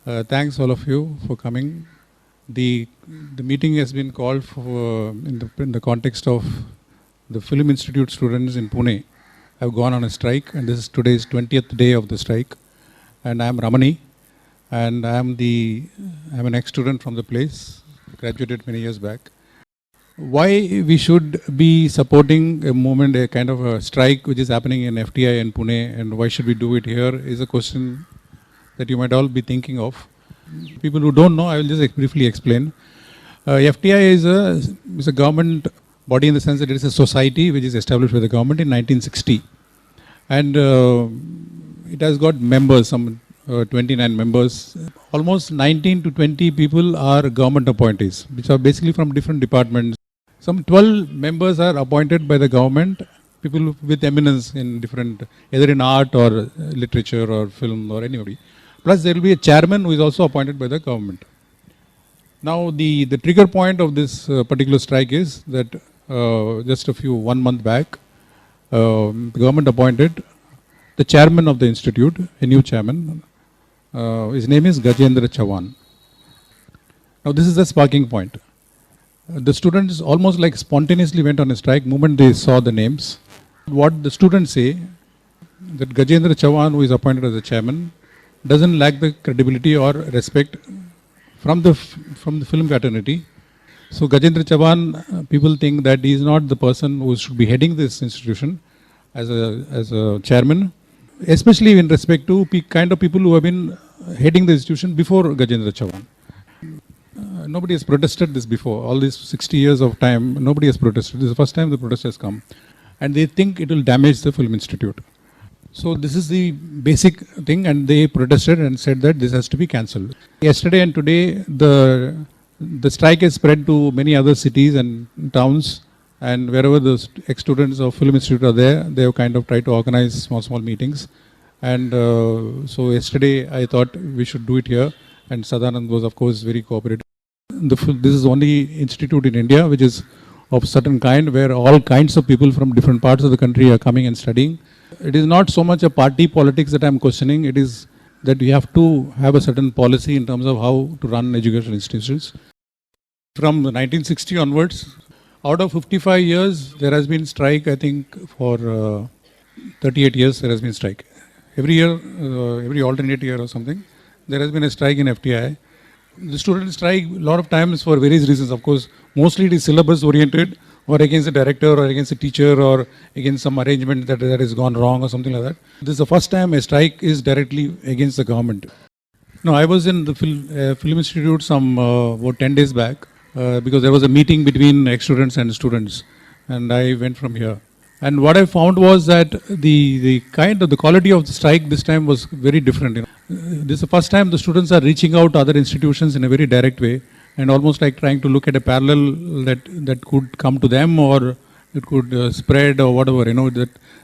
Thanks all of you for coming. The meeting has been called for in the context of the Film Institute students in Pune have gone on a strike, and this is today's 20th day of the strike. And I am Ramani, and I am an ex-student from the place, graduated many years back. Why we should be supporting a movement, a kind of a strike which is happening in FTII and Pune, and why should we do it here is a question that you might all be thinking of. People who don't know, I will just briefly explain. FTI is a government body in the sense that it is a society which is established by the government in 1960. And it has got members, some 29 members. Almost 19 to 20 people are government appointees, which are basically from different departments. Some 12 members are appointed by the government, people with eminence in different, either in art or literature or film or anybody. Plus there will be a chairman who is also appointed by the government. Now the trigger point of this particular strike is that just 1 month back, the government appointed the chairman of the institute, a new chairman. His name is Gajendra Chavan. Now this is the sparking point. The students almost like spontaneously went on a strike the moment they saw the names. What the students say, that Gajendra Chavan, who is appointed as the chairman, doesn't lack the credibility or respect from the film fraternity. So Gajendra Chavan, people think that he is not the person who should be heading this institution as a chairman, especially in respect to kind of people who have been heading the institution before Gajendra Chavan. Nobody has protested this before. All these 60 years of time, nobody has protested. This is the first time the protest has come. And they think it will damage the Film Institute. So this is the basic thing, and they protested and said that this has to be cancelled. Yesterday and today, the strike has spread to many other cities and towns, and wherever the ex-students of Film Institute are there, they have kind of tried to organize small meetings. And so yesterday I thought we should do it here, and Sadanand was of course very cooperative. This is the only institute in India which is of certain kind, where all kinds of people from different parts of the country are coming and studying. It is not so much a party politics that I am questioning, it is that we have to have a certain policy in terms of how to run educational institutions. From 1960 onwards, out of 55 years, there has been strike, I think for 38 years there has been strike. Every year, every alternate year or something, there has been a strike in FTI. The students strike a lot of times for various reasons. Of course, mostly it is syllabus oriented, or against the director, or against the teacher, or against some arrangement that has gone wrong or something like that. This is the first time a strike is directly against the government. No, I was in the Film Institute about 10 days back because there was a meeting between ex-students and students, and I went from here. And what I found was that the quality of the strike this time was very different. This is the first time the students are reaching out to other institutions in a very direct way, and almost like trying to look at a parallel that could come to them, or it could spread or whatever,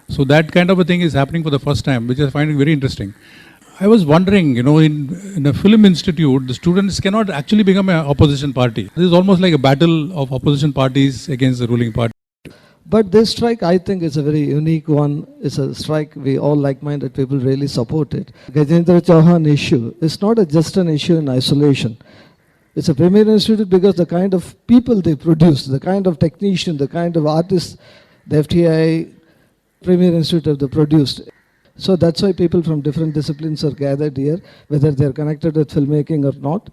So that kind of a thing is happening for the first time, which I find very interesting. I was wondering, in a film institute, the students cannot actually become an opposition party. This is almost like a battle of opposition parties against the ruling party. But this strike, I think, is a very unique one. It's a strike we all like-minded people really support it. Gajendra Chauhan issue is not just an issue in isolation. It's a premier institute because the kind of people they produce, the kind of technician, the kind of artists the FTI Premier Institute have produced. So that's why people from different disciplines are gathered here, whether they're connected with filmmaking or not.